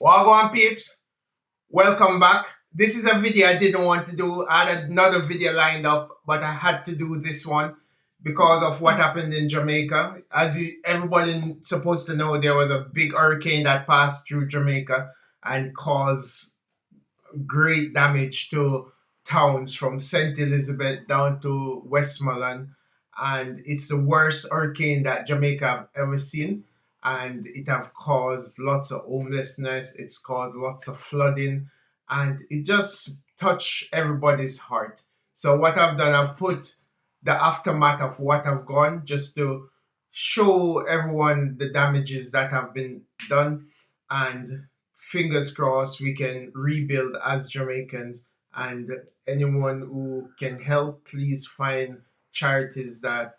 Wagwan peeps, welcome back. This is a video I didn't want to do. I had another video lined up, but I had to do this one because of what happened in Jamaica. Everybody supposed to know, there was a big hurricane that passed through Jamaica and caused great damage to towns from St. Elizabeth down to Westmoreland. And it's the worst hurricane that Jamaica have ever seen. And it have caused lots of homelessness, it's caused lots of flooding, and it just touched everybody's heart. So what I've done, I've put the aftermath of what have gone just to show everyone the damages that have been done, and fingers crossed we can rebuild as Jamaicans. And anyone who can help, please find charities that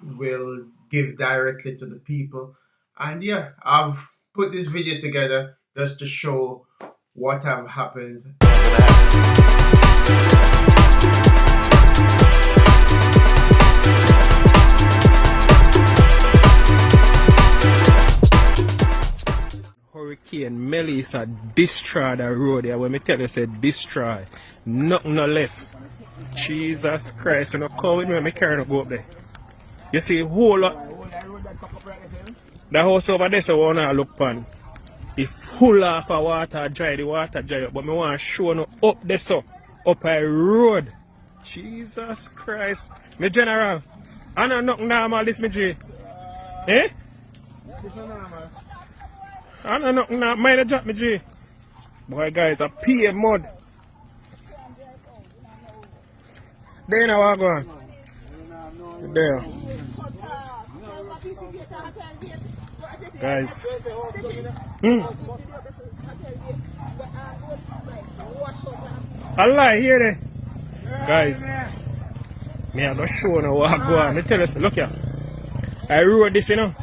will give directly to the people. And yeah, I've put this video together just to show what have happened. Hurricane Melissa destroyed the road there. When me tell you, say destroy. Nothing no left. Jesus Christ, you know, come with me, me carry no go up there. You see, whole lot. The house over there, so I want to look pan. It full of water, the water dry up. But me want to show you up there, so up a road. Jesus Christ. Me general, I know nothing normal, this me G. Eh? This is normal. I know nothing normal, mind drop me G. Boy guys, I pee mud. There you know what going. There. Guys. I lie here there. Guys. Me I go show now what go on. Me tell you, look here. I rode this, you know.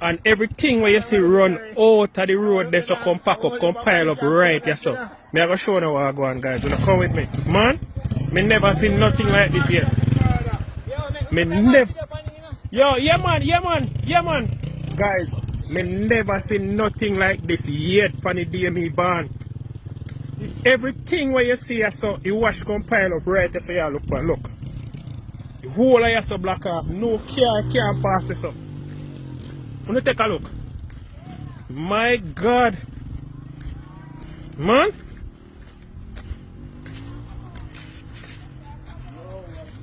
And everything where you see run out of the road there, so come pack up, come pile up right here, so. Me I go show now what go on, guys. You know, come with me. Man, me never seen nothing like this yet. Me never. Yo, yeah man. Guys, me never seen nothing like this yet from the day me born. Everything where you see so you wash come pile up right there, so you look man, look. The whole of you so black off, no car can't pass this up. Wanna take a look? My God. Man.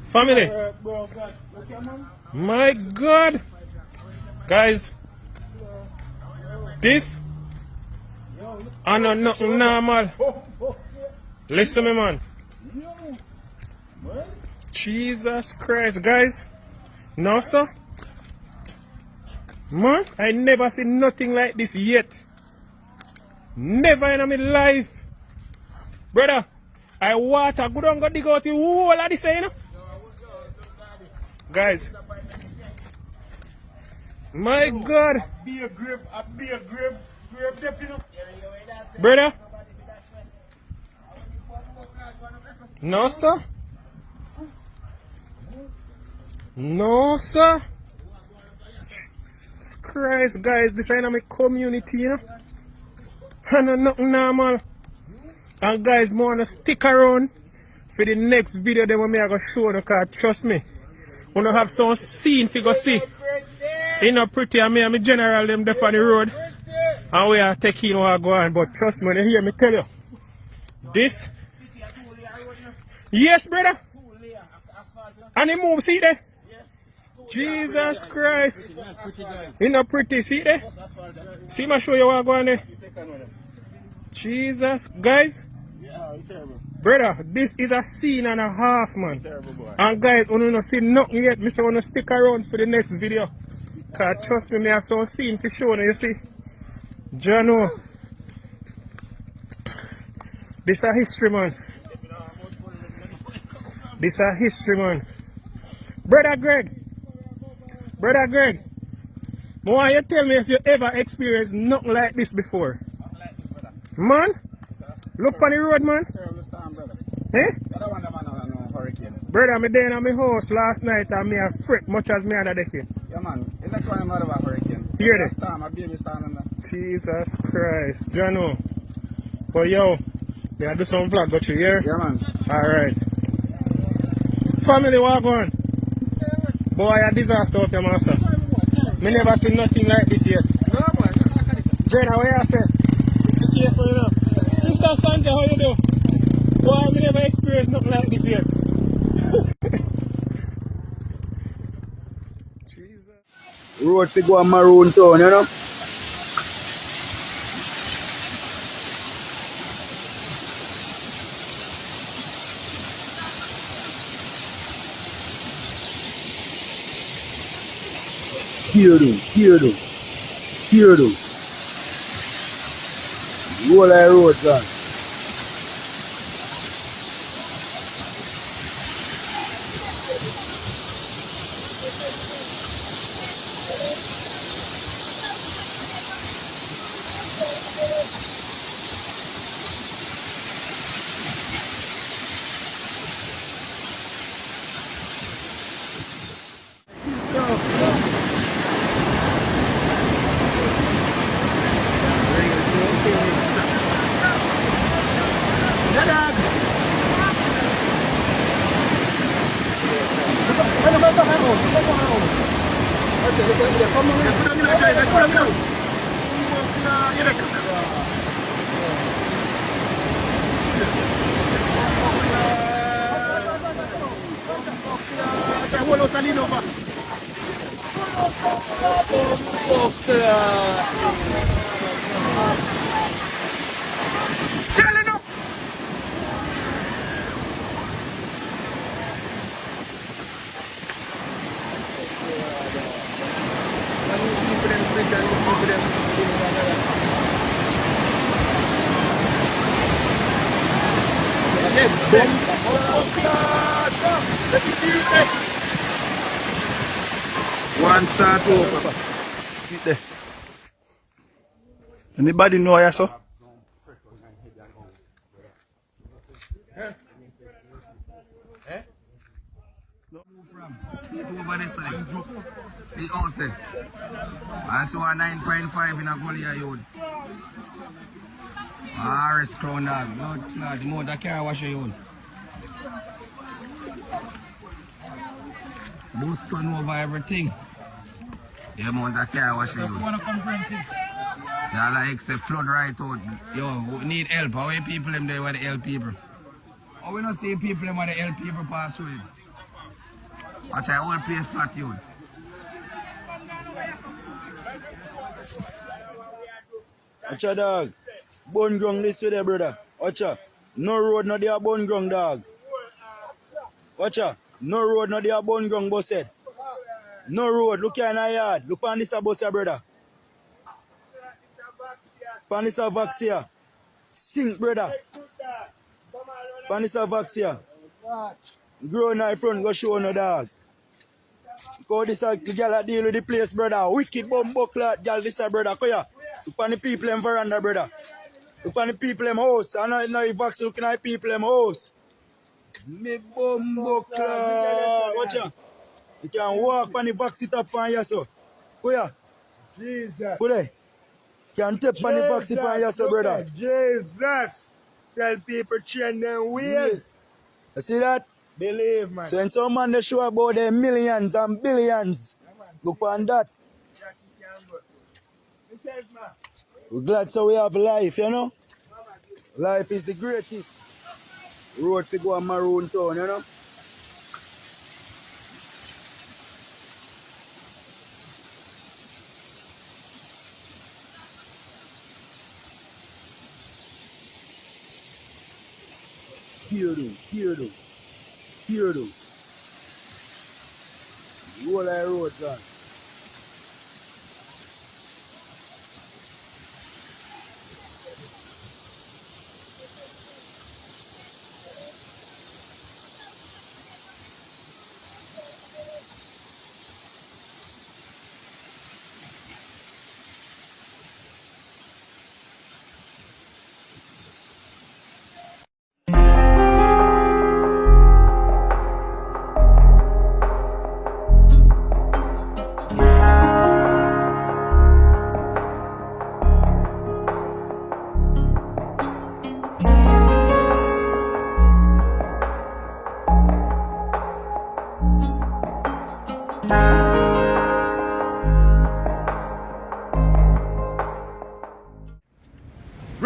Family. My God. Guys. This. I know nothing normal. Listen me man. Jesus Christ, guys. No sir. Man, I never seen nothing like this yet. Never in my life. Brother, I water go down go dig out the whole of this, you know. Guys. My God. Be a grave dip, you know. Brother. No, sir. No, sir. Jesus Christ, guys. This ain't my community, you know. I know nothing normal. And guys, I want to stick around for the next video that I'm going to show you, because trust me, I want to have some scene for go see. It's not pretty, and me and my general them up on the road. And we are taking what go on, but trust me, when you hear me tell you. This. Yes, brother. And he move, see there? Jesus Christ. It's not pretty, see there? See me show you what go on there. Jesus, guys. Brother, this is a scene and a half, man. And guys, when you don't see nothing yet, I want to stick around for the next video. Because trust me, I have some scene for sure, you see. Jano. This a history, man. This a history, man. Brother Greg. I want you to tell me if you ever experienced nothing like this before. Man, look on the road, man. Eh? Brother, I'm there in my house last night and me a fret much as me had a decade. Yeah, man. The next one I'm not about hurricane. Hear this? Storm, a baby storm and that. Jesus Christ. Jano. But yo, they do some vlog got you here? Yeah, man. Alright. Family, what going? Boy, a disaster up here, master. Me never seen nothing like this yet. No, boy. Jenna, what you say? Be careful, you know. Sister Santa, how you do? Boy, me never experienced nothing like this yet. Jesus. Road to go a maroon town, you know? Here do. Roll like road, son. One start over. Anybody know ya, so? See how say. I saw a 9.5 in a gully of youth. RS Crown dog. Good God, the motor carry wash your youth. Boost turn over everything. The motor carry wash your youth. See all the except flood right out. Yo, we need help. How many people them there were the help people? How we not see people them were the help people pass through it? Watch the whole place flat youth. Watcha dog. Bone ground this way there, brother. Watcha. No road no there bone ground, dog. Watcha. No road no there bone ground, boss said. No road. Look here in the yard. Look on this boss here, brother. Pan this vax here. Sink, brother. Pan this vax here. Grow in front, go show no dog. Go this girl deal with the place, brother. Wicked bomb buckler, girl this brother. Go here. Look on the people in veranda, brother. Look on the people in house. I know you vax looking at people in house. Me bomb buckler. Watch out. You can walk on the vax it up on you, so. Go here. Jesus. Go there. Can tap on the vax it on you, so, brother. Jesus. Tell people change their ways. You see that? Believe, man. So when some man they show about their millions and billions, look on that. We're glad so we have life, you know? Life is the greatest. Road to go a maroon town, you know? Here do. Roll like road, son.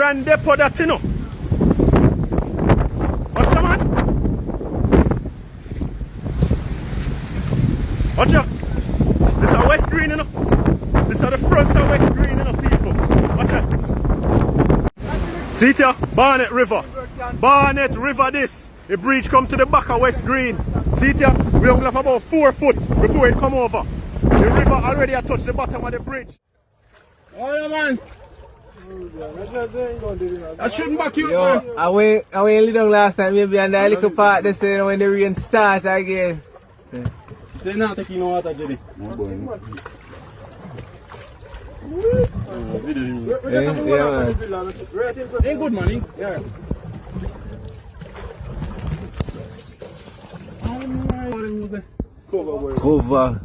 Grand Depot that, you know. Watch out, man. Watch out. This is West Green, you know. This is the front of West Green, you know, people. Watch out. See it here? Barnet River. Barnet River this. The bridge come to the back of West Green. See it here? We only have about 4 foot before it come over. The river already has touched the bottom of the bridge. Oh yeah, man. I shouldn't back you Yo, up, man. I went down last time, maybe on that little part they say when the rain start again. Say not taking no water, Jenny. Yeah, man. Ain't good, man. Yeah. Cover.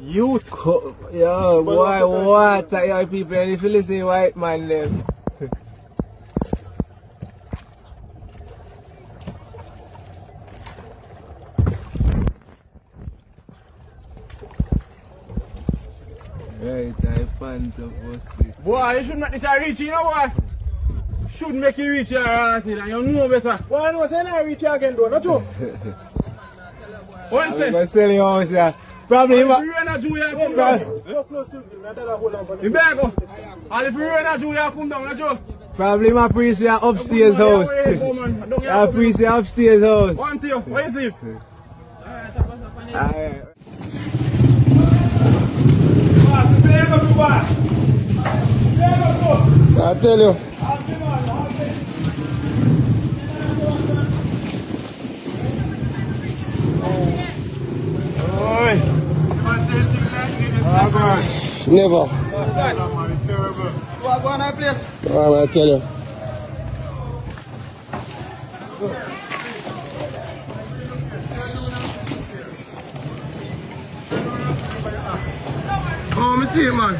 Youth yo, boy, what? Yo, people, and if you listen, white man, them. Right, I find the pussy. Boy, you should make this a reach, you know, boy. Should make you reach your heart, and you know better. Boy, I know saying I reach you again, though, not true? What you say? I'm selling house, yeah. Probably If you rain a Jew, you come down. You better go. And if you rain a Jew, you come down, not true? probably my priest here upstairs house. My priest here upstairs house. One to you, where you sleep? Alright. I tell you. Never. So I go on that place. I tell you. Oh, me see it, man.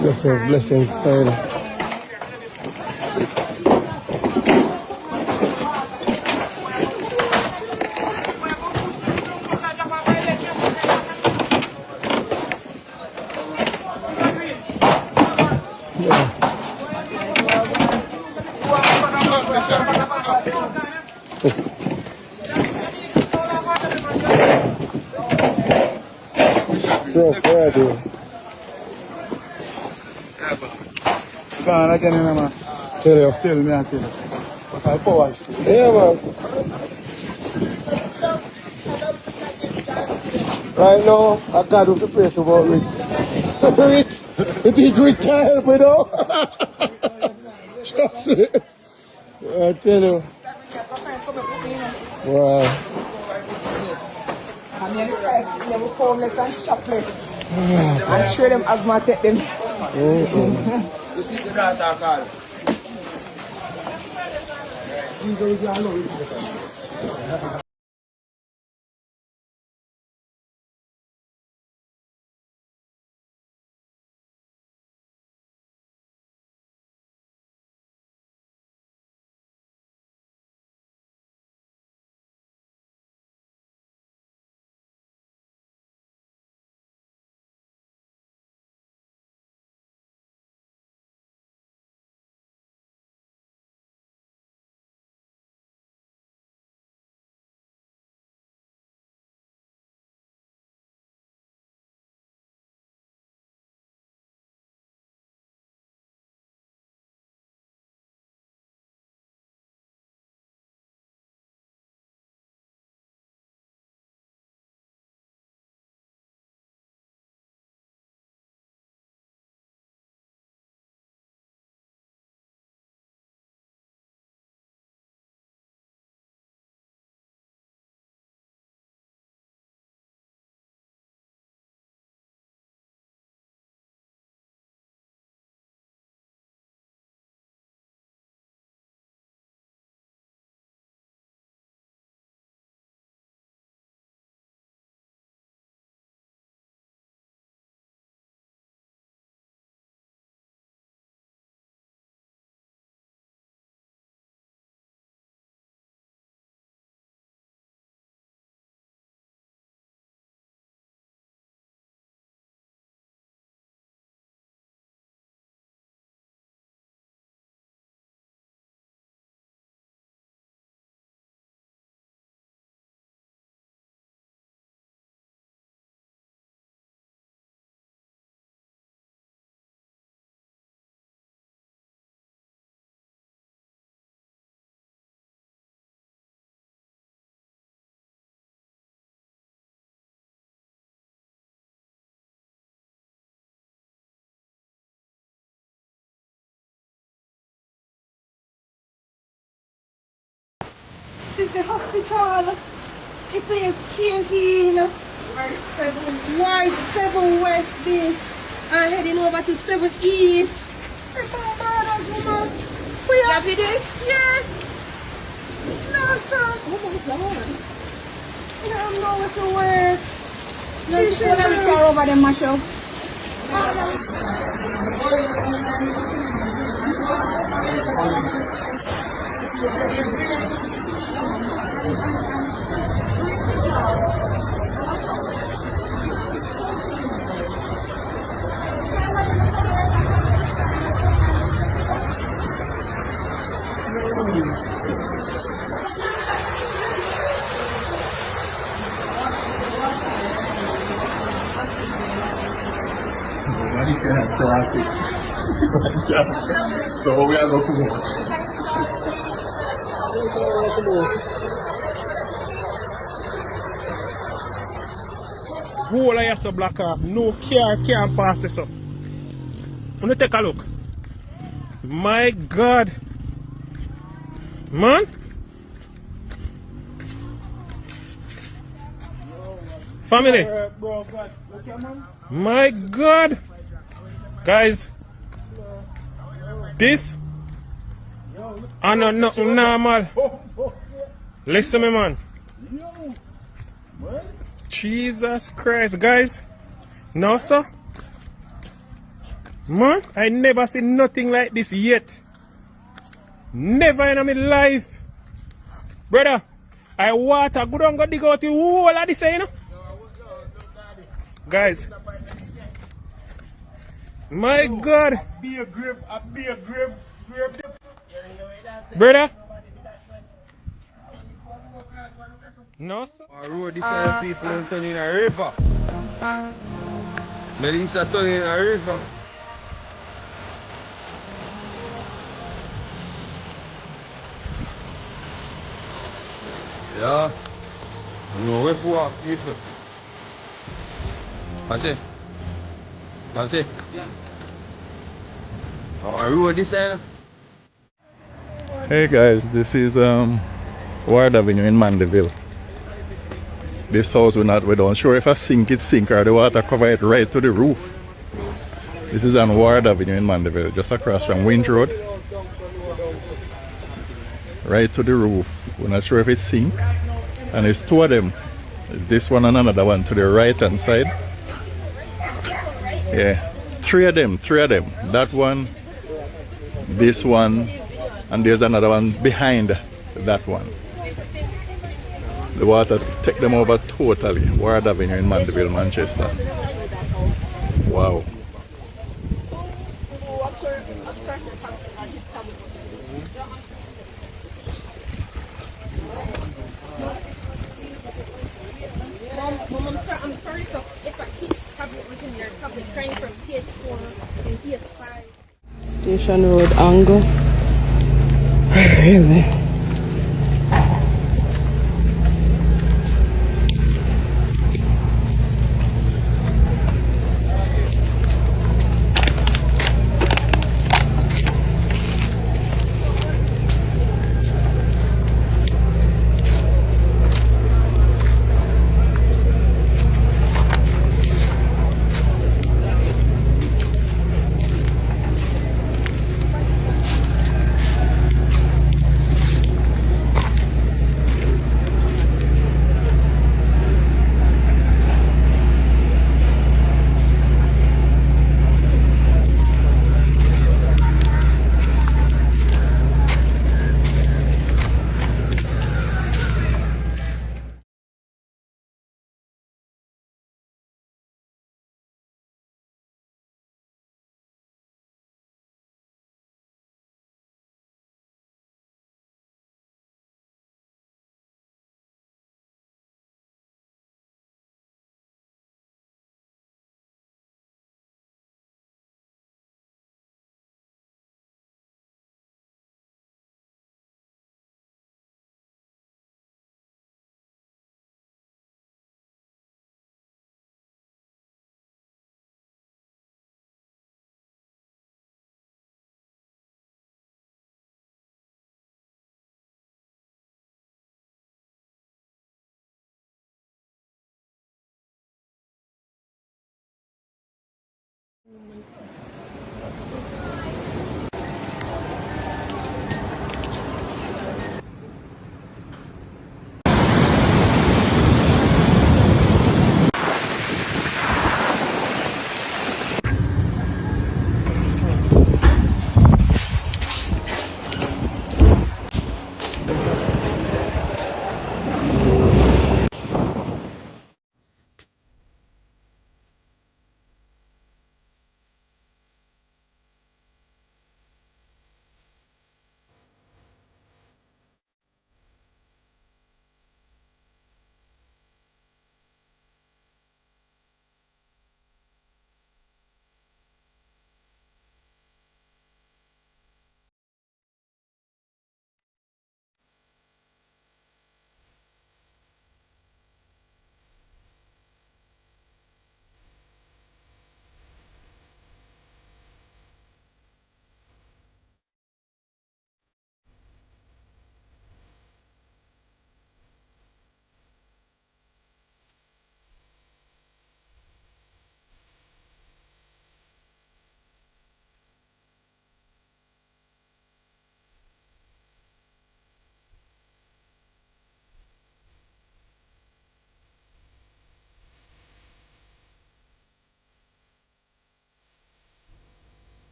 Blessings, blessings. Gone again, man. Tell you. Tell me, I tell you. But I power still. Yeah, man. Right now, I got to pray about Rich. Rich, it is Rich can't help me, though. Trust me. I tell you. Wow. And then they were homeless and shopless. And share them as my take them. is the hospital. The place can't heal. Ward 7 West this. And heading over to 7 East. Freaking murders, woman. We have this? Yes. No, sir. Oh my God. I don't know what to wear. Let's go over the macho. Nobody can have classics. So we are going to watch. Whole of your block off. No car can pass this up. Wanna take a look? My God. Man. Family. My God. Guys. This. I know nothing normal. Listen me, man. Jesus Christ, guys. No, sir. Man, I never seen nothing like this yet. Never in my life. Brother, I water go down go dig out the whole of this, you know? Guys. My God. Be a grave. Brother. No, sir. I road this side people and turn in a river. But this are turning in a river. Yeah. No way for walk people. That's it. That's it. I road this side. Hey guys, this is Ward Avenue in Mandeville. This house we don't sure if I sink it sink or the water cover it right to the roof. This is on Ward Avenue in Mandeville, just across from Winch Road. Right to the roof. We're not sure if it's sink. And it's two of them. It's this one and another one to the right hand side. Yeah. Three of them. That one, this one, and there's another one behind that one. The water take them over totally. Ward Avenue in Mandeville, Manchester. Wow. I'm sorry if I keep tablet within your tablet trying from PS4 and PS5. Station Road angle. Really?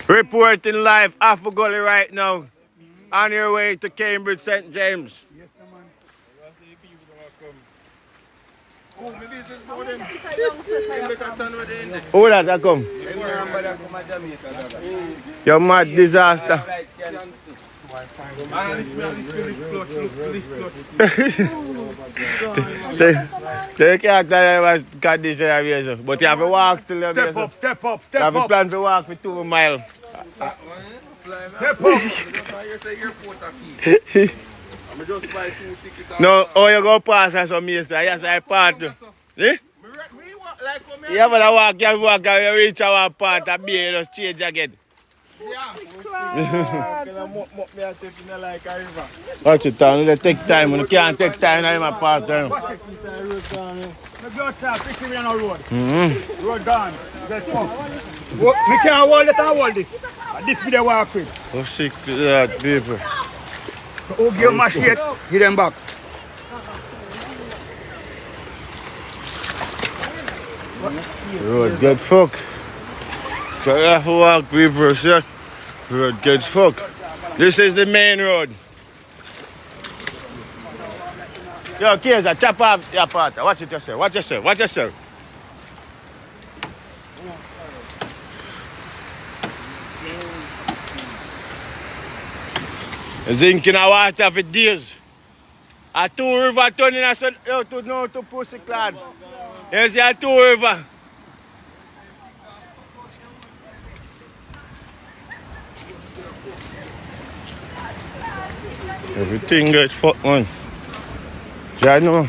Reporting live off of Gully right now, on your way to Cambridge St. James. Who that come? Your mad disaster. You can't tell us condition of yourself, but you have to walk still. Step up, step up, You step have a up. plan to walk for 2 miles. Step up. No, oh, you go past us some years, yes, I part. Eh? You have to walk, you reach our part, and be able to change again. Watch it, Tom. It take time. You can't take time in my part. Road gone. Get fucked. Me can't hold it and hold this. This be the walk with. Oh, sick that people. Who give my shit? Give them back. Road get fucked. So you have to walk, people. See? Road gets fucked. This is the main road. Yo, Kaiser, chop off your part. Watch it yourself. Watch yourself. Watch yourself. You're drinking a water for days. A 2 river turning us out to know to pussy clad. Here's your 2 river. Everything gets fucked, man. I know.